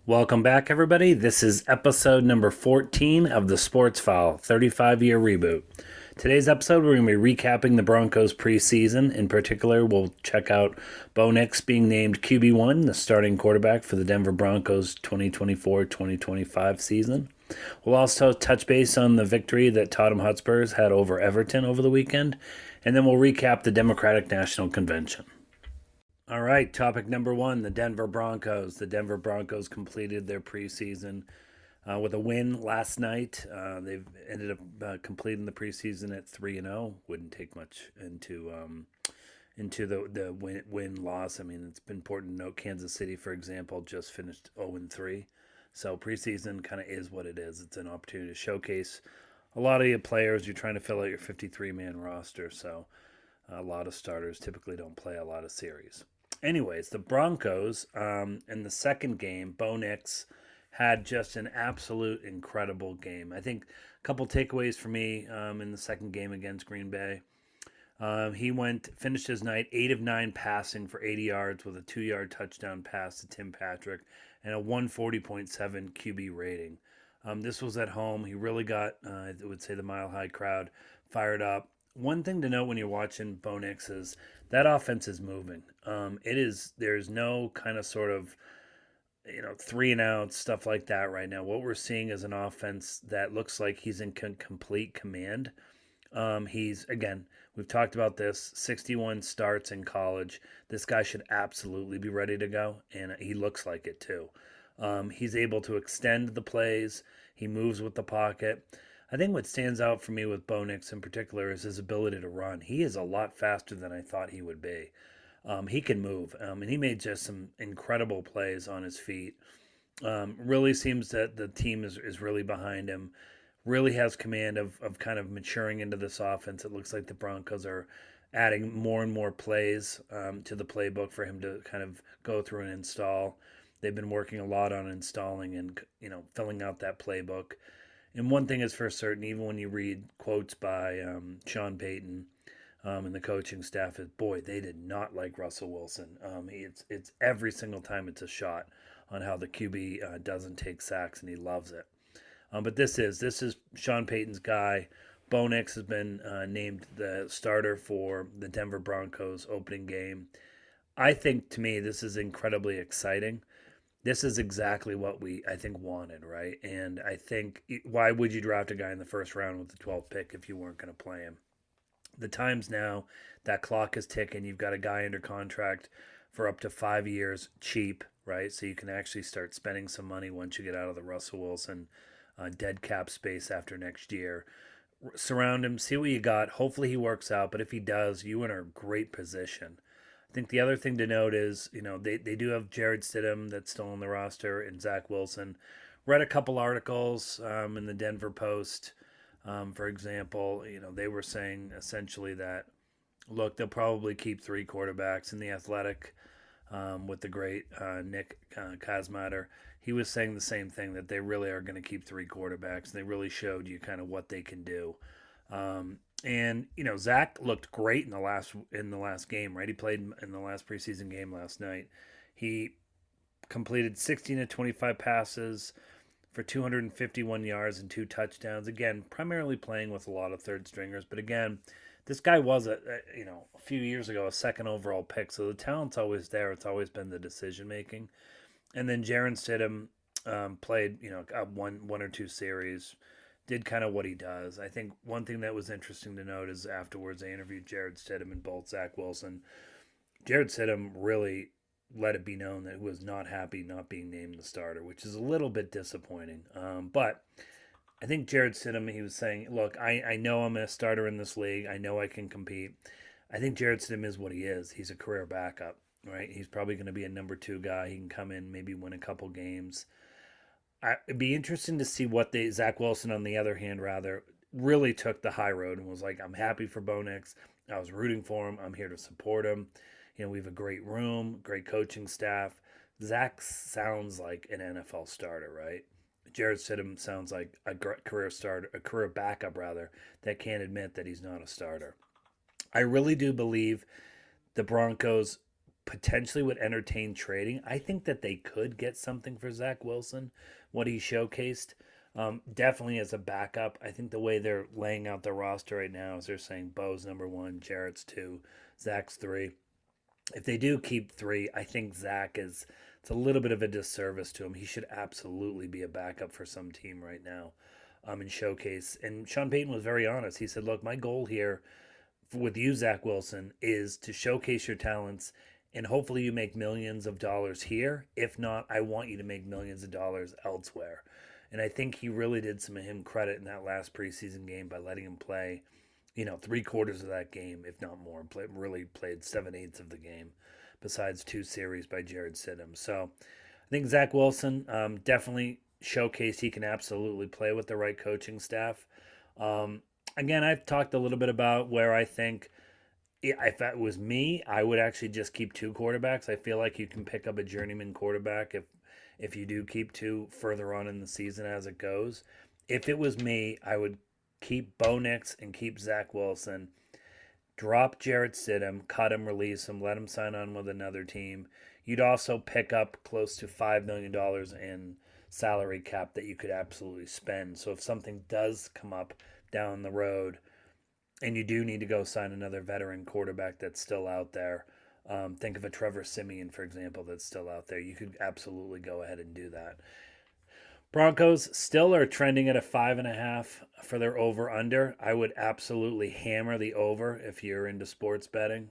Welcome back, everybody. This is episode number 14 of the Sports File 35-year reboot. Today's episode, we're going to be recapping the Broncos preseason. In particular, we'll check out Bo Nix being named QB1, the starting quarterback for the Denver Broncos 2024-2025 season. We'll also touch base on the victory that Tottenham Hotspurs had over Everton over the weekend, and then we'll recap the Democratic National Convention. All right, topic number one, the Denver Broncos. The Denver Broncos completed their preseason with a win last night. They've ended up completing the preseason at 3-0. Wouldn't take much into the win loss. I mean, it's been important to note Kansas City, for example, just finished 0-3. So preseason kind of is what it is. It's an opportunity to showcase a lot of your players. You're trying to fill out your 53-man roster. So a lot of starters typically don't play a lot of series. Anyways, the Broncos in the second game, Bo Nix had just an absolute incredible game. I think a couple takeaways for me in the second game against Green Bay. He finished his night 8 of 9 passing for 80 yards with a 2-yard touchdown pass to Tim Patrick and a 140.7 QB rating. This was at home. He really got, I would say, the Mile High crowd fired up. One thing to note when you're watching Bo Nix is that offense is moving. There's no kind of sort of, three and out stuff like that right now. What we're seeing is an offense that looks like he's in complete command. Again, we've talked about this, 61 starts in college. This guy should absolutely be ready to go, and he looks like it too. He's able to extend the plays. He moves with the pocket. I think what stands out for me with Bo Nix in particular is his ability to run. He is a lot faster than I thought he would be. He can move, and he made just some incredible plays on his feet. Really seems that the team is really behind him. Really has command of kind of maturing into this offense. It looks like the Broncos are adding more and more plays to the playbook for him to kind of go through and install. They've been working a lot on installing and filling out that playbook. And one thing is for certain, even when you read quotes by Sean Payton and the coaching staff, is boy, they did not like Russell Wilson. It's every single time it's a shot on how the QB doesn't take sacks, and he loves it. But this is Sean Payton's guy. Bo Nix has been named the starter for the Denver Broncos opening game. I think to me this is incredibly exciting. This is exactly what I think wanted, right? And I think why would you draft a guy in the first round with the 12th pick if you weren't going to play him? The time's now, that clock is ticking. You've got a guy under contract for up to 5 years, cheap, right? So you can actually start spending some money once you get out of the Russell Wilson dead cap space after next year. Surround him, see what you got. Hopefully he works out, but if he does, you in a great position. I think the other thing to note is, they do have Jared Stidham that's still on the roster and Zach Wilson. Read a couple articles in the Denver Post, for example. They were saying essentially that, look, they'll probably keep three quarterbacks. In The Athletic, with the great Nick Kazmatter, he was saying the same thing, that they really are going to keep three quarterbacks. And they really showed you kind of what they can do. And Zach looked great in the last game, right? He played in the last preseason game last night. He completed 16 to 25 passes for 251 yards and 2 touchdowns. Again, primarily playing with a lot of third stringers, but again, this guy was a few years ago a second overall pick, so the talent's always there. It's always been the decision making. And then Jaron Stidham played one or two series, did kind of what he does. I think one thing that was interesting to note is afterwards they interviewed Jared Stidham and both Zach Wilson. Jared Stidham really let it be known that he was not happy not being named the starter, which is a little bit disappointing. But I think Jared Stidham, he was saying, look, I know I'm a starter in this league. I know I can compete. I think Jared Stidham is what he is. He's a career backup, right? He's probably going to be a number two guy. He can come in, maybe win a couple games. It'd be interesting to see what Zach Wilson, on the other hand, rather really took the high road and was like, I'm happy for Bo Nix. I was rooting for him. I'm here to support him. We have a great room, great coaching staff. Zach sounds like an NFL starter, right? Jared Stidham sounds like a career starter, a career backup rather, that can't admit that he's not a starter. I really do believe the Broncos potentially would entertain trading. I think that they could get something for Zach Wilson, what he showcased. Definitely as a backup. I think the way they're laying out the roster right now is they're saying Bo's number one, Jarrett's two, Zach's three. If they do keep three, I think Zach is, it's a little bit of a disservice to him. He should absolutely be a backup for some team right now, and showcase. And Sean Payton was very honest. He said, "Look, my goal here with you, Zach Wilson, is to showcase your talents, and hopefully you make millions of dollars here. If not, I want you to make millions of dollars elsewhere." And I think he really did some of him credit in that last preseason game by letting him play, 3 quarters of that game, if not more. Really played 7/8 of the game, besides 2 series by Jared Stidham. So I think Zach Wilson definitely showcased he can absolutely play with the right coaching staff. Again, I've talked a little bit about where I think if that was me, I would actually just keep 2 quarterbacks. I feel like you can pick up a journeyman quarterback if you do keep two further on in the season as it goes. If it was me, I would keep Bo Nix and keep Zach Wilson. Drop Jarrett Stidham, cut him, release him, let him sign on with another team. You'd also pick up close to $5 million in salary cap that you could absolutely spend. So if something does come up down the road and you do need to go sign another veteran quarterback that's still out there, think of a Trevor Siemian, for example, that's still out there. You could absolutely go ahead and do that. Broncos still are trending at a 5.5 for their over under. I would absolutely hammer the over if you're into sports betting.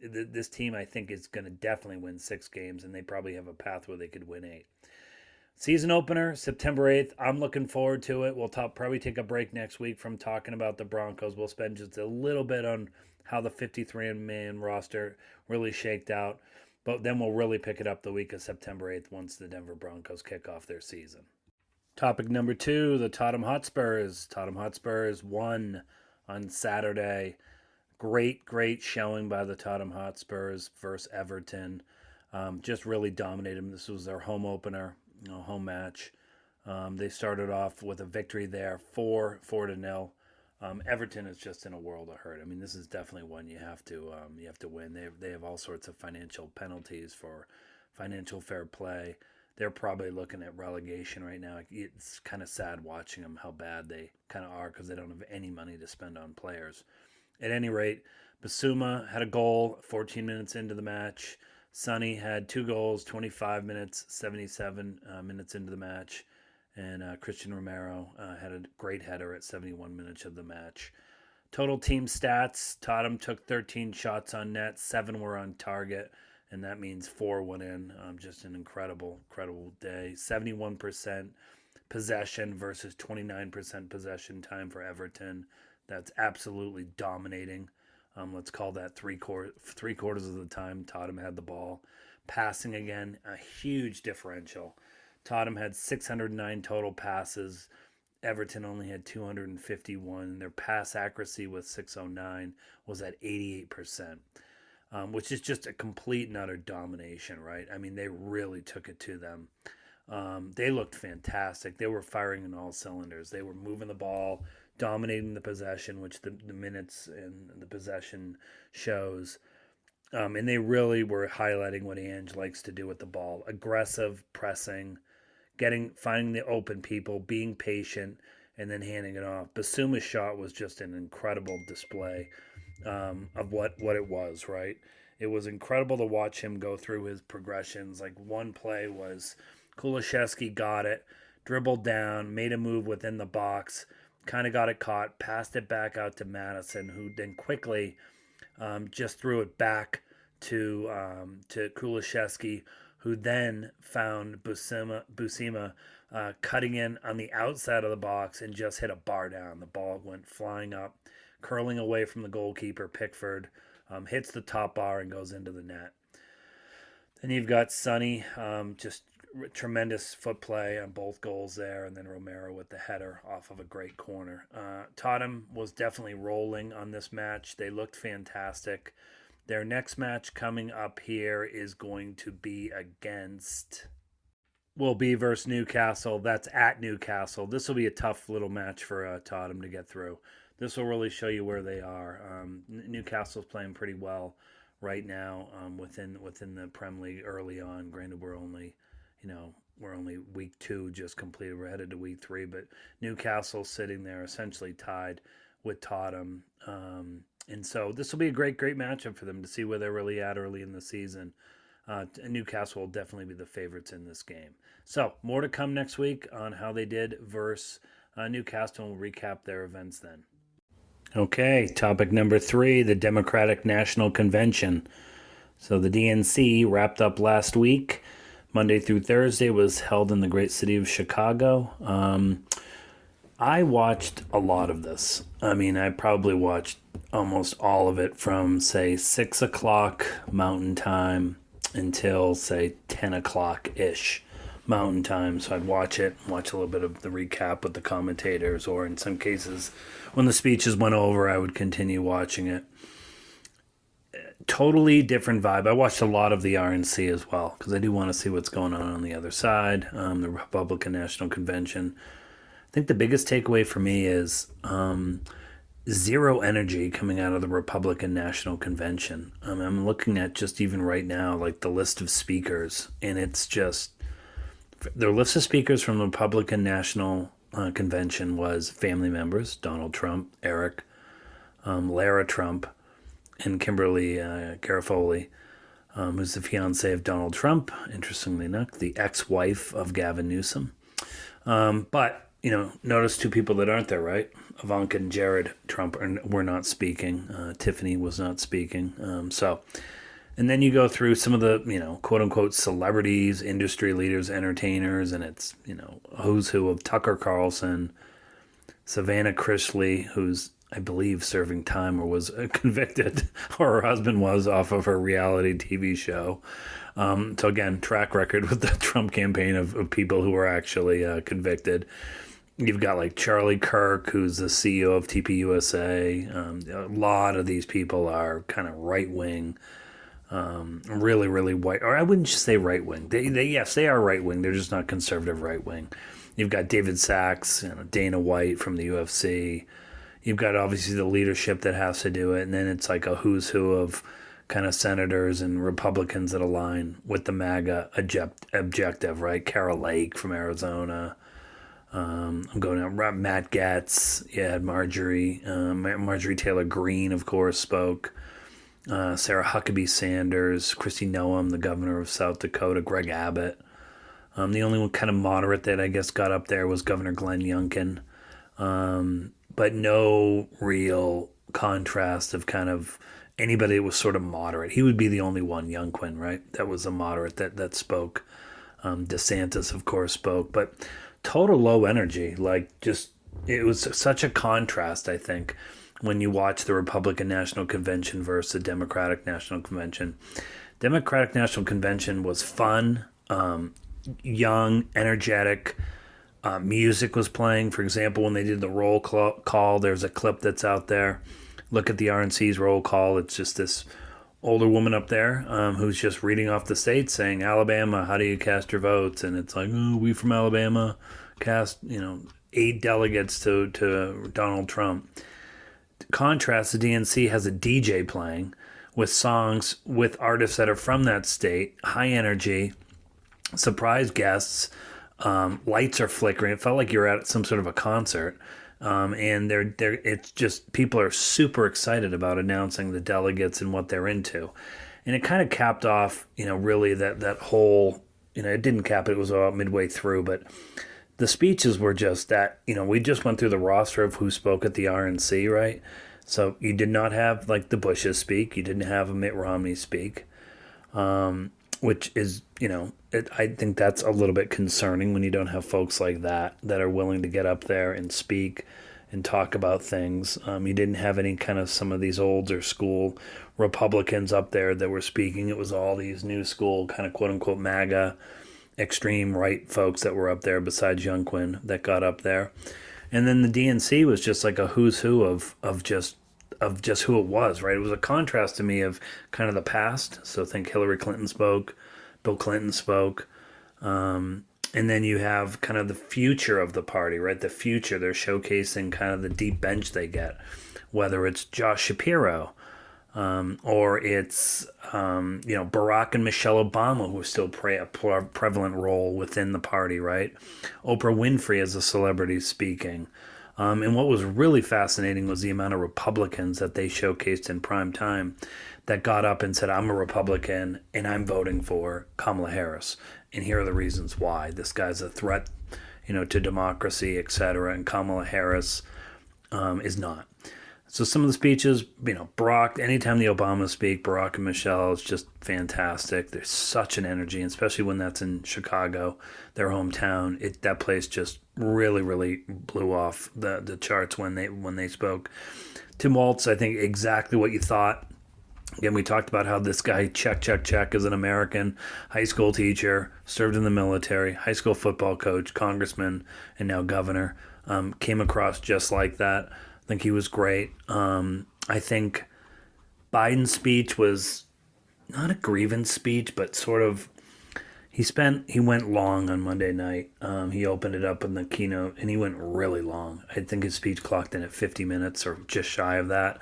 This team, I think, is going to definitely win 6 games, and they probably have a path where they could win 8. Season opener, September 8th. I'm looking forward to it. We'll probably take a break next week from talking about the Broncos. We'll spend just a little bit on how the 53-man roster really shaked out. But then we'll really pick it up the week of September 8th once the Denver Broncos kick off their season. Topic number 2, the Tottenham Hotspurs. Tottenham Hotspurs won on Saturday. Great showing by the Tottenham Hotspurs versus Everton. Just really dominated them. This was their home opener, home match. They started off with a victory there, 4-0. Everton is just in a world of hurt. I mean, this is definitely one you have to win. They have all sorts of financial penalties for financial fair play. They're probably looking at relegation right now. It's kind of sad watching them how bad they kind of are because they don't have any money to spend on players. At any rate, Basuma had a goal 14 minutes into the match. Sonny had 2 goals, 25 minutes, 77 minutes into the match. And Christian Romero had a great header at 71 minutes of the match. Total team stats, Tottenham took 13 shots on net, 7 were on target, and that means 4 went in. Just an incredible day. 71% possession versus 29% possession time for Everton. That's absolutely dominating. Let's call that three quarters of the time Tottenham had the ball. Passing again, a huge differential. Tottenham had 609 total passes. Everton only had 251. Their pass accuracy with 609 was at 88%, which is just a complete and utter domination, right? I mean, they really took it to them. They looked fantastic. They were firing on all cylinders. They were moving the ball, dominating the possession, which the minutes and the possession shows. And they really were highlighting what Ange likes to do with the ball: aggressive pressing, finding the open people, being patient, and then handing it off. Basuma's shot was just an incredible display of what it was, right? It was incredible to watch him go through his progressions. Like, one play was Kulusevski got it, dribbled down, made a move within the box, kind of got it caught, passed it back out to Madison, who then quickly just threw it back to Kulusevski, who then found Busima cutting in on the outside of the box and just hit a bar down. The ball went flying up, curling away from the goalkeeper, Pickford, hits the top bar and goes into the net. Then you've got Sonny, just tremendous foot play on both goals there, and then Romero with the header off of a great corner. Tottenham was definitely rolling on this match. They looked fantastic. Their next match coming up here is going to be versus Newcastle. That's at Newcastle. This will be a tough little match for Tottenham to get through. This will really show you where they are. Newcastle's playing pretty well right now within the Prem League early on. Granted, we're only week 2 just completed. We're headed to week 3, but Newcastle sitting there essentially tied with Tottenham. And so this will be a great matchup for them to see where they're really at early in the season. Newcastle will definitely be the favorites in this game. So more to come next week on how they did versus Newcastle. We'll recap their events then. Okay, topic number 3, the Democratic National Convention. So the DNC wrapped up last week. Monday through Thursday was held in the great city of Chicago. I watched a lot of this. I mean, I probably watched almost all of it from, say, 6 o'clock Mountain Time until, say, 10 o'clock-ish Mountain Time. So I'd watch a little bit of the recap with the commentators, or in some cases, when the speeches went over, I would continue watching it. Totally different vibe. I watched a lot of the RNC as well, because I do want to see what's going on the other side, the Republican National Convention. I think the biggest takeaway for me is zero energy coming out of the Republican National Convention. I'm looking at just even right now, like the list of speakers, and it's just their list of speakers from the Republican National Convention was family members: Donald Trump, Eric, Lara Trump, and Kimberly Garofoli, who's the fiance of Donald Trump. Interestingly enough, the ex-wife of Gavin Newsom. But notice 2 people that aren't there, right? Ivanka and Jared Trump were not speaking. Tiffany was not speaking. And then you go through some of the, quote unquote celebrities, industry leaders, entertainers, and it's, a who's who of Tucker Carlson, Savannah Chrisley, who's, I believe, serving time or was convicted, or her husband was, off of her reality TV show. So again, track record with the Trump campaign of people who were actually convicted. You've got like Charlie Kirk, who's the CEO of TPUSA. A lot of these people are kind of right-wing, really, really white. Or I wouldn't just say right-wing. Yes, they are right-wing. They're just not conservative right-wing. You've got David Sachs, Dana White from the UFC. You've got obviously the leadership that has to do it. And then it's like a who's who of kind of senators and Republicans that align with the MAGA objective, right? Carol Lake from Arizona. I'm going out. Matt Gaetz. You had Marjorie Taylor Greene, of course, spoke. Sarah Huckabee Sanders, Kristi Noem, the governor of South Dakota, Greg Abbott. The only one kind of moderate that I guess got up there was Governor Glenn Youngkin. But no real contrast of kind of anybody that was sort of moderate. He would be the only one, Youngkin, right? That was a moderate that spoke. DeSantis, of course, spoke. But total low energy. It was such a contrast, I think, when you watch the Republican National Convention versus the Democratic National Convention. Democratic National Convention was fun, young, energetic. Music was playing. For example, when they did the roll call, there's a clip that's out there. Look at the RNC's roll call. It's just this older woman up there who's just reading off the states saying, Alabama, how do you cast your votes? And it's like, oh, we from Alabama cast, 8 delegates to Donald Trump. Contrast, the DNC has a DJ playing with songs with artists that are from that state, high energy, surprise guests, lights are flickering. It felt like you're at some sort of a concert. And it's just, people are super excited about announcing the delegates and what they're into. And it kind of capped off, really that whole, it didn't cap it, it was about midway through, but the speeches were just that, we just went through the roster of who spoke at the RNC, right? So you did not have like the Bushes speak. You didn't have a Mitt Romney speak, which is, I think that's a little bit concerning when you don't have folks like that are willing to get up there and speak and talk about things. You didn't have any kind of some of these older school Republicans up there that were speaking. It was all these new school kind of quote unquote MAGA extreme right folks that were up there besides Youngkin that got up there. And then the DNC was just like a who's who of just who it was, right? It was a contrast to me of kind of the past. So think Hillary Clinton spoke, Bill Clinton spoke. And then you have kind of the future of the party, right? The future, they're showcasing kind of the deep bench they get, whether it's Josh Shapiro, or it's Barack and Michelle Obama, who still play a prevalent role within the party, right? Oprah Winfrey as a celebrity speaking. And what was really fascinating was the amount of Republicans that they showcased in prime time that got up and said, I'm a Republican and I'm voting for Kamala Harris. And here are the reasons why. This guy's a threat, to democracy, etc. And Kamala Harris is not. So some of the speeches, Barack, anytime the Obamas speak, Barack and Michelle, is just fantastic. There's such an energy, especially when that's in Chicago, their hometown. That place just really, really blew off the charts when they spoke. Tim Waltz, I think exactly what you thought. Again, we talked about how this guy, check, is an American high school teacher, served in the military, high school football coach, congressman, and now governor. Came across just like that. I think he was great. I think Biden's speech was not a grievance speech, but sort of he went long on Monday night. He opened it up in the keynote, and he went really long. I think his speech clocked in at 50 minutes or just shy of that.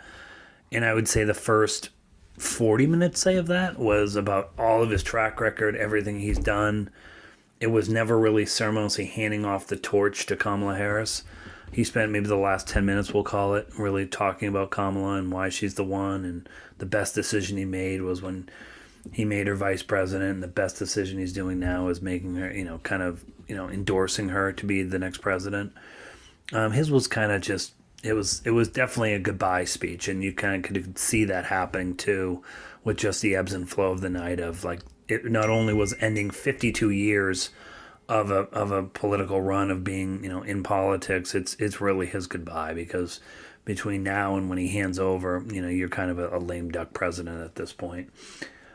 And I would say the first 40 minutes, say, of that was about all of his track record, everything he's done. It was never really ceremoniously handing off the torch to Kamala Harris. He spent maybe the last 10 minutes, we'll call it, really talking about Kamala and why she's the one. And the best decision he made was when he made her vice president. And the best decision he's doing now is making her, endorsing her to be the next president. His was kind of just, it was definitely a goodbye speech. And you kind of could see that happening too with just the ebbs and flow of the night of like, it not only was ending 52 years of a political run of being, in politics, it's really his goodbye, because between now and when he hands over, you're kind of a lame duck president at this point.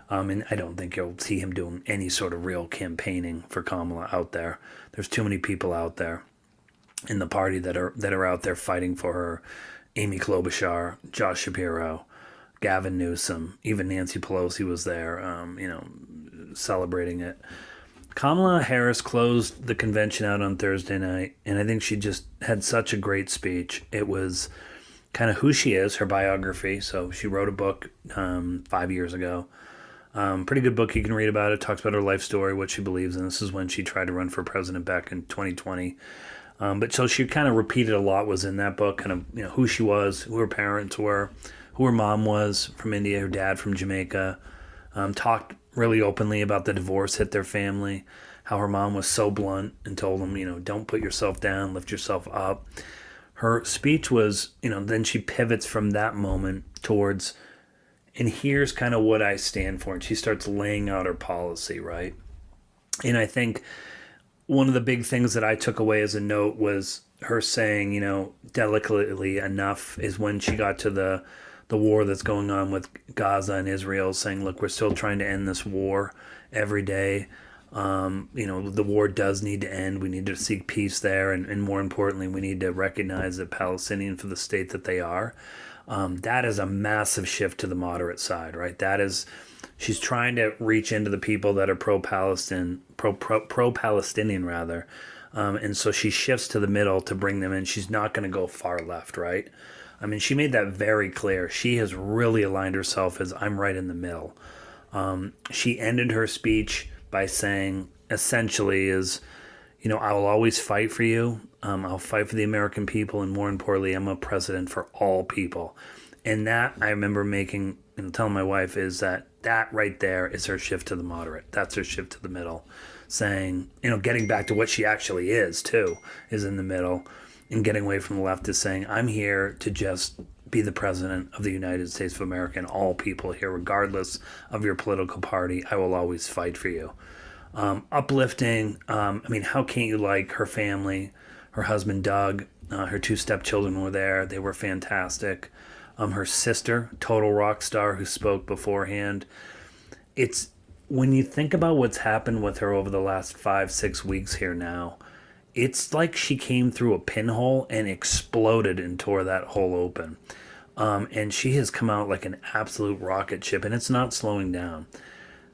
And I don't think you'll see him doing any sort of real campaigning for Kamala out there. There's too many people out there in the party that are out there fighting for her. Amy Klobuchar, Josh Shapiro, Gavin Newsom, even Nancy Pelosi was there, celebrating it. Kamala Harris closed the convention out on Thursday night, and I think she just had such a great speech. It was kind of who she is, her biography. So she wrote a book 5 years ago. Pretty good book. You can read about it. Talks about her life story, what she believes in. This is when she tried to run for president back in 2020. But so she kind of repeated a lot was in that book, kind of who she was, who her parents were, who her mom was from India, her dad from Jamaica. Talked really openly about the divorce hit their family, how her mom was so blunt and told them, don't put yourself down, lift yourself up. Her speech was, then she pivots from that moment towards, and here's kind of what I stand for. And she starts laying out her policy, right? And I think one of the big things that I took away as a note was her saying, delicately enough, is when she got to the war that's going on with Gaza and Israel, saying, look, we're still trying to end this war every day. The war does need to end. We need to seek peace there. And more importantly, we need to recognize the Palestinian for the state that they are. That is a massive shift to the moderate side, right? She's trying to reach into the people that are pro-Palestinian rather. And so she shifts to the middle to bring them in. She's not going to go far left, right? I mean, she made that very clear. She has really aligned herself as I'm right in the middle. She ended her speech by saying, essentially, I will always fight for you. I'll fight for the American people. And more importantly, I'm a president for all people. And that I remember making and telling my wife is that right there is her shift to the moderate. That's her shift to the middle. Saying, getting back to what she actually is, too, is in the middle. And getting away from the left is saying, I'm here to just be the president of the United States of America and all people here, regardless of your political party. I will always fight for you. Uplifting. How can't you like her family, her husband, Doug, her two stepchildren were there. They were fantastic. Her sister, total rock star, who spoke beforehand. It's when you think about what's happened with her over the last 5-6 weeks here now, it's like she came through a pinhole and exploded and tore that hole open. And she has come out like an absolute rocket ship, and it's not slowing down.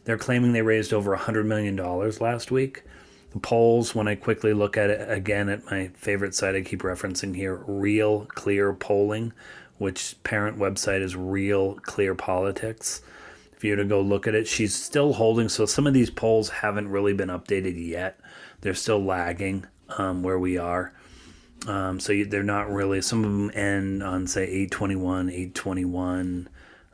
They're claiming they raised over $100 million last week. The polls, when I quickly look at it again at my favorite site I keep referencing here, Real Clear Polling, which parent website is Real Clear Politics. If you were to go look at it, she's still holding. So some of these polls haven't really been updated yet. They're still lagging where we are. They're not really, some of them end on, say, 821, 821.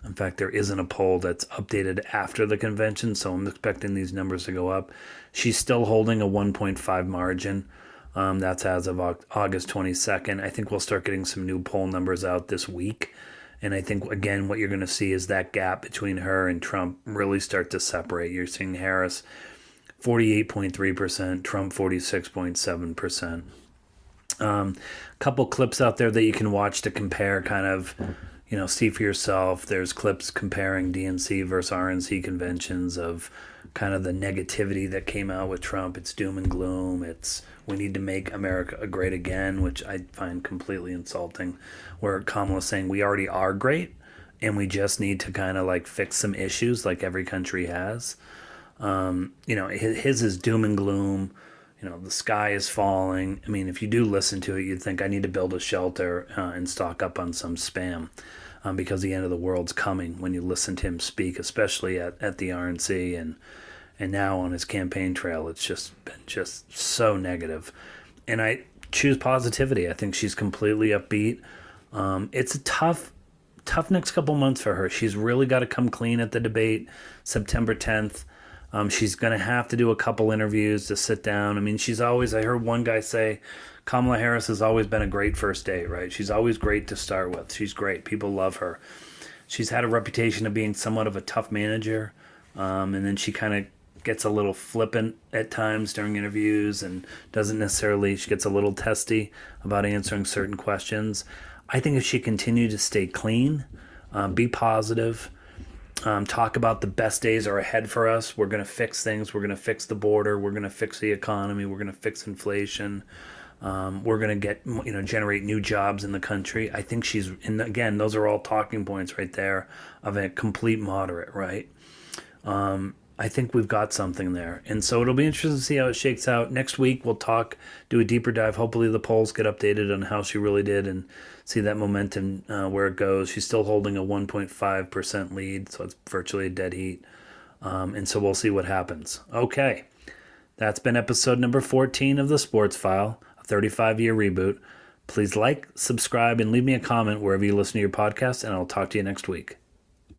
In fact, there isn't a poll that's updated after the convention, so I'm expecting these numbers to go up. She's still holding a 1.5 margin. That's as of August 22nd. I think we'll start getting some new poll numbers out this week. And I think, again, what you're going to see is that gap between her and Trump really start to separate. You're seeing Harris 48.3%, Trump 46.7%. Couple clips out there that you can watch to compare, kind of, see for yourself. There's clips comparing DNC versus RNC conventions of kind of the negativity that came out with Trump. It's doom and gloom. It's we need to make America great again, which I find completely insulting, where Kamala's saying we already are great and we just need to kind of like fix some issues like every country has. His is doom and gloom. The sky is falling. I mean, if you do listen to it, you'd think I need to build a shelter and stock up on some spam because the end of the world's coming when you listen to him speak, especially at the RNC and now on his campaign trail. It's just been so negative. And I choose positivity. I think she's completely upbeat. It's a tough next couple months for her. She's really got to come clean at the debate, September 10th. She's going to have to do a couple interviews to sit down. I mean, I heard one guy say, Kamala Harris has always been a great first date, right? She's always great to start with. She's great. People love her. She's had a reputation of being somewhat of a tough manager. And then she kind of gets a little flippant at times during interviews and she gets a little testy about answering certain questions. I think if she continued to stay clean, be positive, talk about the best days are ahead for us. We're going to fix things. We're going to fix the border. We're going to fix the economy. We're going to fix inflation. We're going to generate new jobs in the country. I think and again, those are all talking points right there of a complete moderate, right? I think we've got something there. And so it'll be interesting to see how it shakes out. Next week, we'll do a deeper dive. Hopefully the polls get updated on how she really did and see that momentum where it goes. She's still holding a 1.5% lead, so it's virtually a dead heat. And so we'll see what happens. Okay, that's been episode number 14 of The Sports File, a 35-year reboot. Please like, subscribe, and leave me a comment wherever you listen to your podcast, and I'll talk to you next week.